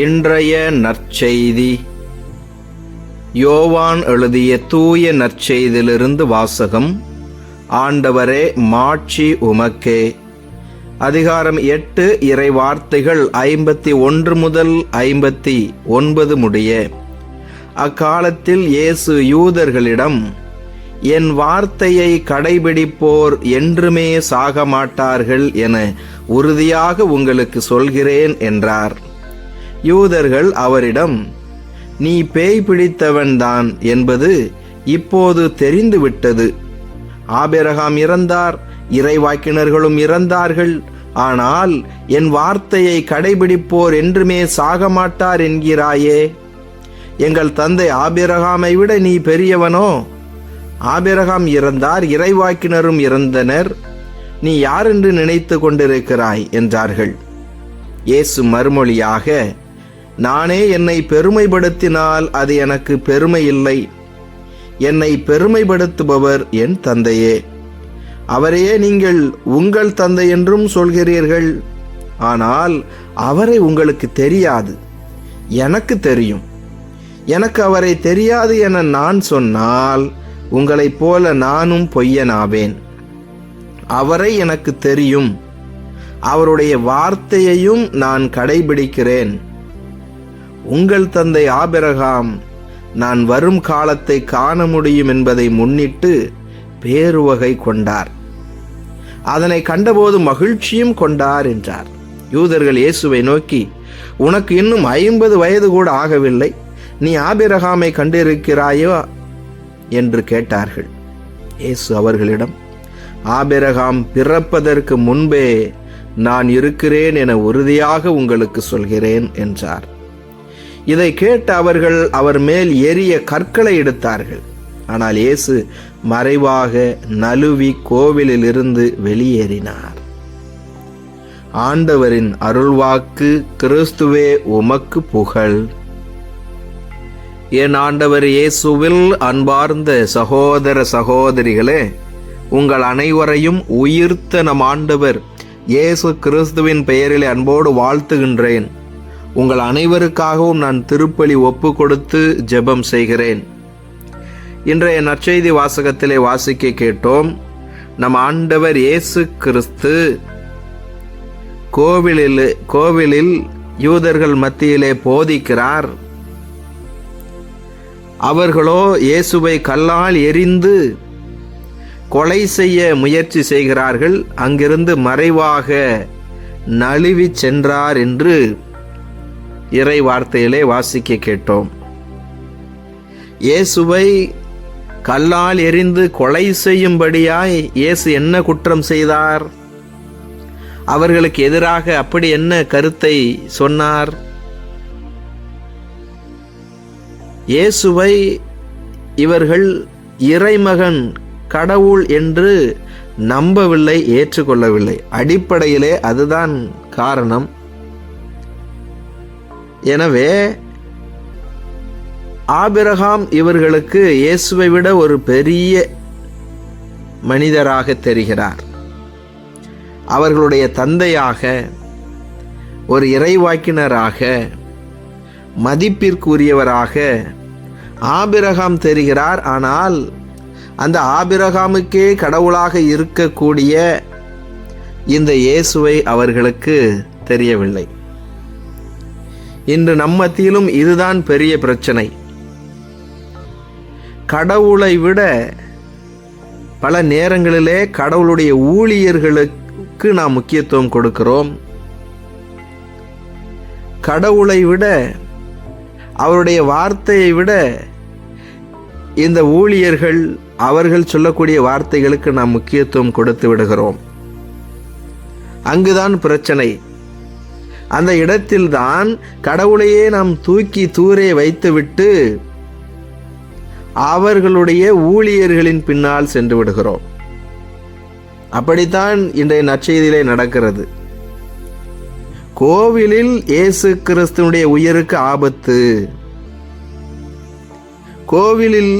இன்றைய நற்செய்தி யோவான் எழுதிய தூய நற்செய்தியிலிருந்து வாசகம். ஆண்டவரே, மாட்சி உமக்கே. அதிகாரம் 8, இறை வார்த்தைகள் 51 முதல் 59 முடிய. அக்காலத்தில் இயேசு யூதர்களிடம், என் வார்த்தையை கடைபிடிப்போர் என்றுமே சாக மாட்டார்கள் என உறுதியாக உங்களுக்கு சொல்கிறேன் என்றார். யூதர்கள் அவரிடம், நீ பேய் பிடித்தவன்தான் என்பது இப்போது தெரிந்துவிட்டது. ஆபிரகாம் இறந்தார், இறைவாக்கினர்களும் இறந்தார்கள். ஆனால் என் வார்த்தையை கடைபிடிப்போர் என்றுமே சாக மாட்டார் என்கிறாயே. எங்கள் தந்தை ஆபிரகாமை விட நீ பெரியவனோ? ஆபிரகாம் இறந்தார், இறைவாக்கினரும் இறந்தனர். நீ யாரென்று நினைத்து கொண்டிருக்கிறாய் என்றார்கள். இயேசு மறுமொழியாக, நானே என்னை பெருமைப்படுத்தினால் அது எனக்கு பெருமை இல்லை. என்னை பெருமைப்படுத்துபவர் என் தந்தையே. அவரையே நீங்கள் உங்கள் தந்தை என்றும் சொல்கிறீர்கள். ஆனால் அவரை உங்களுக்கு தெரியாது, எனக்கு தெரியும். எனக்கு அவரை தெரியாது என நான் சொன்னால் உங்களைப் போல நானும் பொய்யனாவேன். அவரை எனக்கு தெரியும், அவருடைய வார்த்தையையும் நான் கடைபிடிக்கிறேன். உங்கள் தந்தை ஆபிரகாம் நான் வரும் காலத்தை காண முடியும் என்பதை முன்னிட்டு பேருவகை கொண்டார். அதனை கண்டபோது மகிழ்ச்சியும் கொண்டார் என்றார். யூதர்கள் இயேசுவை நோக்கி, உனக்கு இன்னும் 50 வயது கூட ஆகவில்லை, நீ ஆபிரகாமை கண்டிருக்கிறாயோ என்று கேட்டார்கள். இயேசு அவர்களிடம், ஆபிரகாம் பிறப்பதற்கு முன்பே நான் இருக்கிறேன் என உறுதியாக உங்களுக்கு சொல்கிறேன் என்றார். இதை கேட்ட அவர்கள் அவர் மேல் எரிய கற்களை எடுத்தார்கள். ஆனால் இயேசு மறைவாக நழுவி கோவிலில் இருந்து வெளியேறினார். ஆண்டவரின் அருள்வாக்கு. கிறிஸ்துவே உமக்கு புகழ். என் ஆண்டவர் இயேசுவில் அன்பார்ந்த சகோதர சகோதரிகளே, உங்கள் அனைவரையும் உயிர்த்த நம் ஆண்டவர் இயேசு கிறிஸ்துவின் பெயரிலே அன்போடு வாழ்த்துகின்றேன். உங்கள் அனைவருக்காகவும் நான் திருப்பலி ஒப்பு கொடுத்து ஜெபம் செய்கிறேன். இன்றைய நற்செய்தி வாசகத்திலே வாசிக்க கேட்டோம். நம் ஆண்டவர் இயேசு கிறிஸ்து கோவிலில் யூதர்கள் மத்தியிலே போதிக்கிறார். அவர்களோ இயேசுவை கல்லால் எறிந்து கொலை செய்ய முயற்சி செய்கிறார்கள். அங்கிருந்து மறைவாக நழுவி சென்றார் என்று இறை வார்த்தையிலே வாசிக்க கேட்டோம். இயேசுவை கல்லால் எறிந்து கொலை செய்யும்படியாய் இயேசு என்ன குற்றம் செய்தார்? அவர்களுக்கு எதிராக அப்படி என்ன கருத்தை சொன்னார்? இயேசுவை இவர்கள் இறைமகன், கடவுள் என்று நம்பவில்லை, ஏற்றுக்கொள்ளவில்லை. அடிப்படையிலே அதுதான் காரணம். எனவே ஆபிரகாம் இவர்களுக்கு இயேசுவை விட ஒரு பெரிய மனிதராக தெரிகிறார். அவர்களுடைய தந்தையாக, ஒரு இறைவாக்கினராக, மதிப்பிற்குரியவராக ஆபிரகாம் தெரிகிறார். ஆனால் அந்த ஆபிரகாமுக்கே கடவுளாக இருக்கக்கூடிய இந்த இயேசுவை அவர்களுக்கு தெரியவில்லை. இன்று நம் மத்தியிலும் இதுதான் பெரிய பிரச்சனை. கடவுளை விட பல நேரங்களிலே கடவுளுடைய ஊழியர்களுக்கு நாம் முக்கியத்துவம் கொடுக்கிறோம். கடவுளை விட, அவருடைய வார்த்தையை விட இந்த ஊழியர்கள் அவர்கள் சொல்லக்கூடிய வார்த்தைகளுக்கு நாம் முக்கியத்துவம் கொடுத்து விடுகிறோம். அங்குதான் பிரச்சனை. அந்த இடத்தில்தான் கடவுளையே நாம் தூக்கி தூரே வைத்துவிட்டு அவர்களுடைய ஊழியர்களின் பின்னால் சென்று விடுகிறோம். அப்படித்தான் இன்றைய நற்செய்தியிலே நடக்கிறது. கோவிலில் இயேசு கிறிஸ்துவினுடைய உயிருக்கு ஆபத்து. கோவிலில்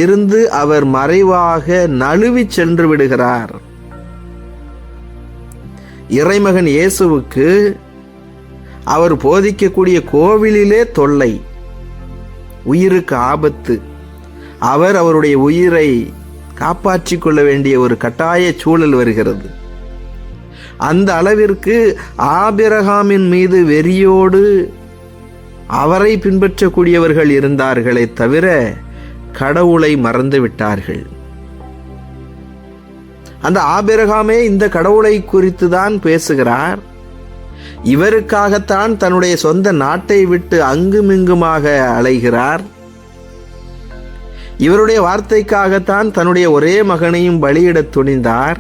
இருந்து அவர் மறைவாக நழுவி சென்று விடுகிறார். இறைமகன் இயேசுவுக்கு அவர் போதிக்கக்கூடிய கோவிலிலே தொல்லை, உயிருக்கு ஆபத்து. அவருடைய உயிரை காப்பாற்றிக் கொள்ள வேண்டிய ஒரு கட்டாய சூழல் வருகிறது. அந்த அளவிற்கு ஆபிரகாமின் மீது வெறியோடு அவரை பின்பற்றக்கூடியவர்கள் இருந்தார்களே தவிர கடவுளை மறந்து விட்டார்கள். அந்த ஆபிரகாமே இந்த கடவுளை குறித்து தான் பேசுகிறார். இவருக்காகத்தான் தன்னுடைய சொந்த நாட்டை விட்டு அங்குமிங்குமாக அலைகிறார். இவருடைய வார்த்தைக்காகத்தான் தன்னுடைய ஒரே மகனையும் பலியிட துணிந்தார்.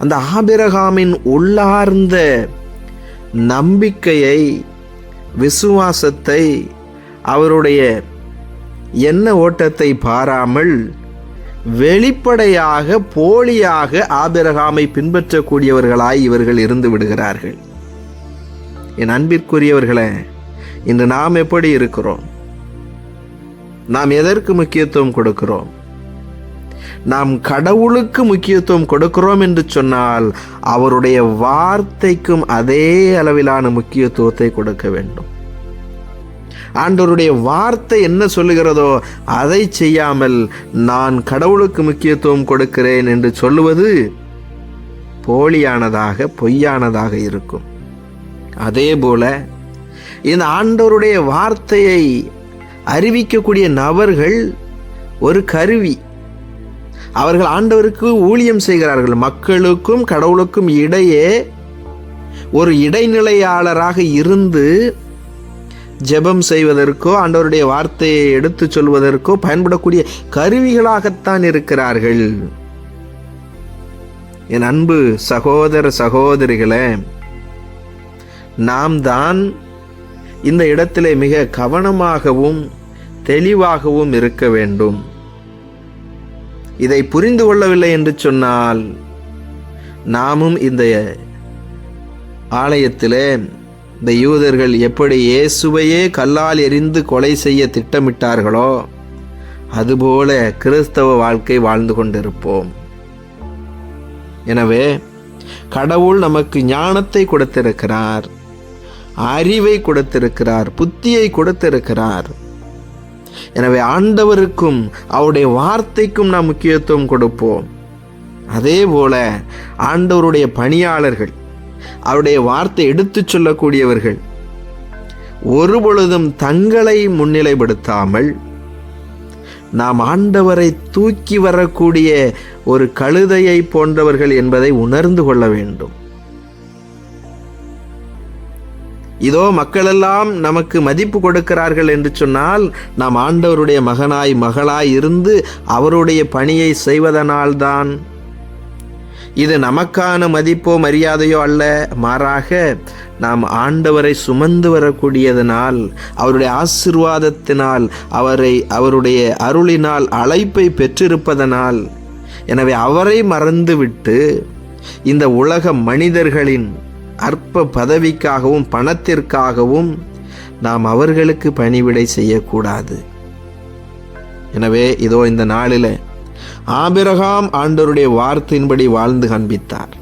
அந்த ஆபிரகாமின் உள்ளார்ந்த நம்பிக்கையை, விசுவாசத்தை, அவருடைய எண்ண ஓட்டத்தை பாராமல் வெளிப்படையாக போலியாக ஆபிரகாமை பின்பற்றக்கூடியவர்களாய் இவர்கள் இருந்து விடுகிறார்கள். என் அன்பிற்குரியவர்களே, இன்று நாம் எப்படி இருக்கிறோம்? நாம் எதற்கு முக்கியத்துவம் கொடுக்கிறோம்? நாம் கடவுளுக்கு முக்கியத்துவம் கொடுக்கிறோம் என்று சொன்னால் அவருடைய வார்த்தைக்கும் அதே அளவிலான முக்கியத்துவத்தை கொடுக்க வேண்டும். ஆண்டவருடைய வார்த்தை என்ன சொல்லுகிறதோ அதை செய்யாமல் நான் கடவுளுக்கு முக்கியத்துவம் கொடுக்கிறேன் என்று சொல்லுவது போலியானதாக, பொய்யானதாக இருக்கும். அதே போல இந்த ஆண்டவருடைய வார்த்தையை அறிவிக்கக்கூடிய நபர்கள் ஒரு கருவி. அவர்கள் ஆண்டவருக்கு ஊழியம் செய்கிறார்கள். மக்களுக்கும் கடவுளுக்கும் இடையே ஒரு இடைநிலையாளராக இருந்து ஜெபம் செய்வதற்கோ ஆண்டவருடைய வார்த்தையை எடுத்து சொல்வதற்கோ பயன்படக்கூடிய கருவிகளாகத்தான் இருக்கிறார்கள். என் அன்பு சகோதர சகோதரிகளே, நாம் தான் இந்த இடத்திலே மிக கவனமாகவும் தெளிவாகவும் இருக்க வேண்டும். இதை புரிந்து கொள்ளவில்லை என்று சொன்னால் நாமும் இந்த ஆலயத்திலே இந்த யூதர்கள் எப்படி இயேசுவையே கல்லால் எறிந்து கொலை செய்ய திட்டமிட்டார்களோ அதுபோல கிறிஸ்தவ வாழ்க்கை வாழ்ந்து கொண்டிருப்போம். எனவே கடவுள் நமக்கு ஞானத்தை கொடுத்திருக்கிறார், அறிவை கொடுத்திருக்கிறார், புத்தியை கொடுத்திருக்கிறார். எனவே ஆண்டவருக்கும் அவருடைய வார்த்தைக்கும் நாம் முக்கியத்துவம் கொடுப்போம். அதே போல ஆண்டவருடைய பணியாளர்கள், அவருடைய வார்த்தை எடுத்துச் சொல்லக்கூடியவர்கள் ஒருபொழுதும் தங்களை முன்னிலைப்படுத்தாமல் நாம் ஆண்டவரை தூக்கி வரக்கூடிய ஒரு கழுதையை போன்றவர்கள் என்பதை உணர்ந்து கொள்ள வேண்டும். இதோ மக்களெல்லாம் நமக்கு மதிப்பு கொடுக்கிறார்கள் என்று சொன்னால் நாம் ஆண்டவருடைய மகனாய் மகளாய் இருந்து அவருடைய பணியை செய்வதனால்தான். இது நமக்கான மதிப்போ மரியாதையோ அல்ல, மாறாக நாம் ஆண்டவரை சுமந்து வரக்கூடியதனால், அவருடைய ஆசீர்வாதத்தினால், அவருடைய அருளினால் அழைப்பை பெற்றிருப்பதனால். எனவே அவரை மறந்துவிட்டு இந்த உலக மனிதர்களின் அற்ப பதவிக்காகவும் பணத்திற்காகவும் நாம் அவர்களுக்கு பணிவிடை செய்யக்கூடாது. எனவே இதோ இந்த நாளில் ஆபிரகாம் ஆண்டவருடைய வார்த்தையின்படி வாழ்ந்து காண்பித்தார்.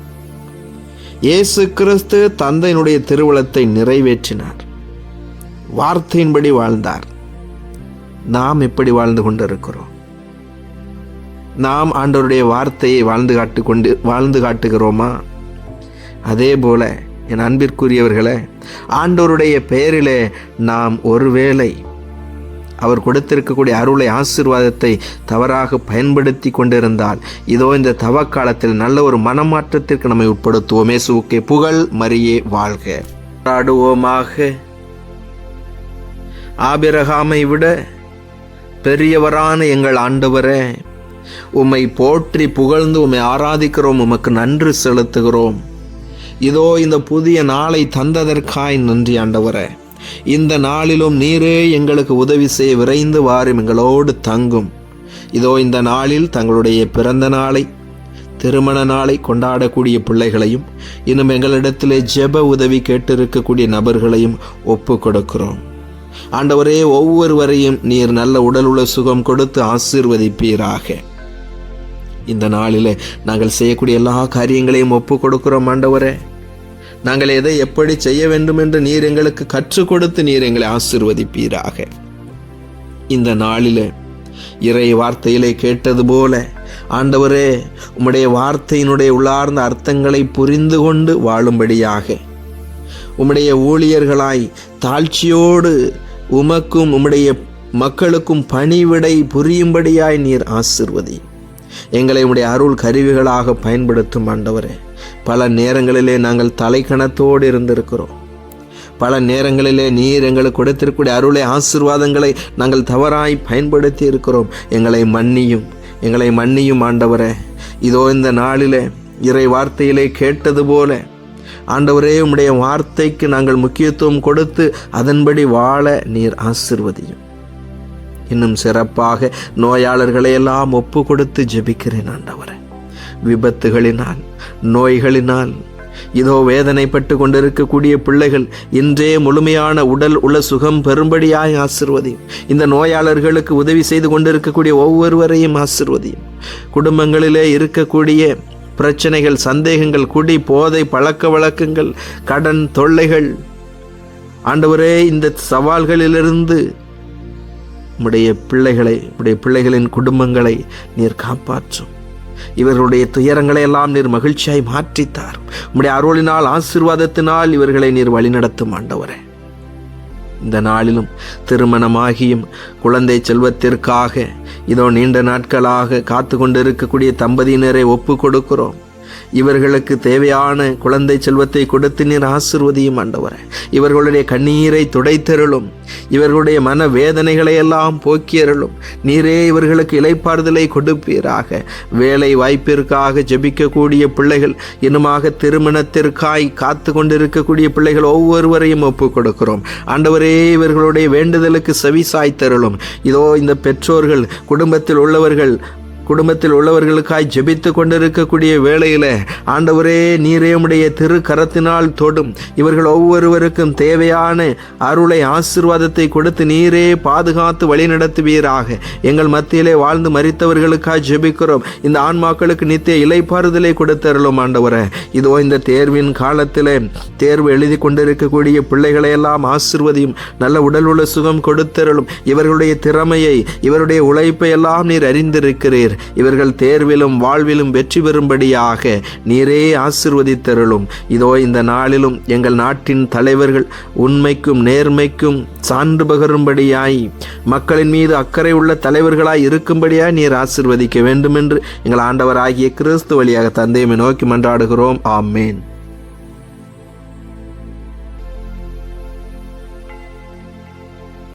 இயேசு கிறிஸ்து தந்தையினுடைய திருவுளத்தை நிறைவேற்றினார், வார்த்தையின்படி வாழ்ந்தார். நாம் எப்படி வாழ்ந்து கொண்டிருக்கிறோம்? நாம் ஆண்டவருடைய வார்த்தையை வாழ்ந்து காட்டுகிறோமா? அதே போல என் அன்பிற்குரியவர்களே, ஆண்டவருடைய பெயரிலே நாம் ஒருவேளை அவர் கொடுத்திருக்கக்கூடிய அருளை, ஆசீர்வாதத்தை தவறாக பயன்படுத்தி கொண்டிருந்தால் இதோ இந்த தவக்காலத்தில் நல்ல ஒரு மனமாற்றத்திற்கு நம்மை உட்படுத்துவோம். இயேசுவுக்கே புகழ், மரியே வாழ்க. பாடுவோமாக. ஆபிரகாமை விட பெரியவரான எங்கள் ஆண்டவரே, உம்மை போற்றி புகழ்ந்து உம்மை ஆராதிக்கிறோம், உமக்கு நன்றி செலுத்துகிறோம். இதோ இந்த புதிய நாளை தந்ததற்காய் நன்றி ஆண்டவரே. இந்த நாளிலும் நீரே எங்களுக்கு உதவி செய்ய விரைந்து வாரும், எங்களோடு தங்கும். இதோ இந்த நாளில் தங்களுடைய பிறந்த நாளை, திருமண நாளை கொண்டாடக்கூடிய பிள்ளைகளையும், இன்னும் எங்களிடத்திலே ஜெப உதவி கேட்டிருக்கக்கூடிய நபர்களையும் ஒப்பு கொடுக்கிறோம். ஆண்டவரே, ஒவ்வொருவரையும் நீர் நல்ல உடலுள்ள சுகம் கொடுத்து ஆசீர்வதிப்பீராக. இந்த நாளிலே நாங்கள் செய்யக்கூடிய எல்லா காரியங்களையும் ஒப்பு கொடுக்கிறோம் ஆண்டவரே. நாங்கள் எதை எப்படி செய்ய வேண்டும் என்று நீர் எங்களுக்கு கற்றுக் கொடுத்து நீர் எங்களை ஆசீர்வதிப்பீராக. இந்த நாளிலே இறை வார்த்தையிலே கேட்டது போல ஆண்டவரே, உம்முடைய வார்த்தையினுடைய உள்ளார்ந்த அர்த்தங்களை புரிந்து கொண்டு வாழும்படியாக உம்முடைய ஊழியர்களாய் தாழ்ச்சியோடு உமக்கும் உம்முடைய மக்களுக்கும் பணிவிடை புரியும்படியாய் நீர் ஆசீர்வதி. எங்களை உம்முடைய அருள் கருவிகளாக பயன்படுத்தும் ஆண்டவரே. பல நேரங்களிலே நாங்கள் தலைக்கணத்தோடு இருந்திருக்கிறோம். பல நேரங்களிலே நீர் எங்களுக்கு கொடுத்திருக்கக்கூடிய அருளை ஆசீர்வாதங்களை நாங்கள் தவறாய் பயன்படுத்தி இருக்கிறோம். எங்களை மன்னியும் ஆண்டவரே. இதோ இந்த நாளிலே இறை வார்த்தையிலே கேட்டது போல ஆண்டவரே, உம்முடைய வார்த்தைக்கு நாங்கள் முக்கியத்துவம் கொடுத்து அதன்படி வாழ நீர் ஆசீர்வதியும். இன்னும் சிறப்பாக நோயாளர்களை எல்லாம் ஒப்பு கொடுத்து ஜெபிக்கிறேன் ஆண்டவரே. விபத்துகளினால், நோய்களினால் இதோ வேதனைப்பட்டு கொண்டிருக்கக்கூடிய பிள்ளைகள் இன்றே முழுமையான உடல் உள்ள சுகம் பெறும்படியாய் ஆசீர்வதியும். இந்த நோயாளர்களுக்கு உதவி செய்து கொண்டிருக்கக்கூடிய ஒவ்வொருவரையும் ஆசீர்வதியும். குடும்பங்களிலே இருக்கக்கூடிய பிரச்சனைகள், சந்தேகங்கள், குடி, போதை, பழக்க வழக்கங்கள், கடன் தொல்லைகள், ஆண்டவரே, இந்த சவால்களிலிருந்து உம்முடைய பிள்ளைகளின் குடும்பங்களை நீர் காப்பாற்றும். இவர்களுடைய துயரங்களை எல்லாம் நீர் மகிழ்ச்சியாய் மாற்றித்தார். உம்முடைய அருளினால், ஆசீர்வாதத்தினால் இவர்களை நீர் வழிநடத்தும் ஆண்டவரே. இந்த நாளிலும் திருமணமாகியும் குழந்தை செல்வத்திற்காக இதோ நீண்ட நாட்களாக காத்து கொண்டிருக்கக்கூடிய தம்பதியினரை ஒப்பு கொடுக்கிறோம். இவர்களுக்கு தேவையான குழந்தை செல்வத்தை கொடுத்து நீர் ஆசீர்வதியும் ஆண்டவரே. இவர்களுடைய கண்ணீரை துடைத்தருளும். இவர்களுடைய மன வேதனைகளை எல்லாம் போக்கியருளும். நீரே இவர்களுக்கு இளைப்பாறுதலை கொடுப்பீராக. வேலை வாய்ப்பிற்காக ஜெபிக்கக்கூடிய பிள்ளைகள், இன்னுமாக திருமணத்திற்காய் காத்து கொண்டிருக்கக்கூடிய பிள்ளைகள் ஒவ்வொருவரையும் ஒப்பு கொடுக்கிறோம் ஆண்டவரே. இவர்களுடைய வேண்டுதலுக்கு செவி சாய்த்தருளும். இதோ இந்த பெற்றோர்கள் குடும்பத்தில் உள்ளவர்களுக்காய் ஜெபித்து கொண்டிருக்கக்கூடிய வேளையில ஆண்டவரே, நீரே உம்முடைய திரு கரத்தினால் தொடும். இவர்கள் ஒவ்வொருவருக்கும் தேவையான அருளை, ஆசீர்வாதத்தை கொடுத்து நீரே பாதுகாத்து வழிநடத்துவீராக. எங்கள் மத்தியிலே வாழ்ந்து மரித்தவர்களுக்காய் ஜெபிக்கிறோம். இந்த ஆன்மாக்களுக்கு நித்திய இளைப்பாறுதலை கொடுத்தருளும் ஆண்டவரே. இதோ இந்த தேர்வின் காலத்திலே தேர்வு எழுதி கொண்டிருக்கக்கூடிய பிள்ளைகளை எல்லாம் ஆசீர்வதியும். நல்ல உடல் உள்ள சுகம் கொடுத்தருளும். இவர்களுடைய திறமையை, இவருடைய உழைப்பை எல்லாம் நீர் அறிந்திருக்கிறீர். இவர்கள் தேர்விலும் வாழ்விலும் வெற்றி பெறும்படியாக நீரே ஆசீர்வதித்தருளும். இதோ இந்த நாளிலும் எங்கள் நாட்டின் தலைவர்கள் உண்மைக்கும் நேர்மைக்கும் சான்று பகரும்படியாய், மக்களின் மீது அக்கறை உள்ள தலைவர்களாய் இருக்கும்படியாய் நீர் ஆசீர்வதிக்க வேண்டும் என்று எங்கள் ஆண்டவராகிய கிறிஸ்து வழியாக தந்தையை நோக்கி மன்றாடுகிறோம். ஆமேன்.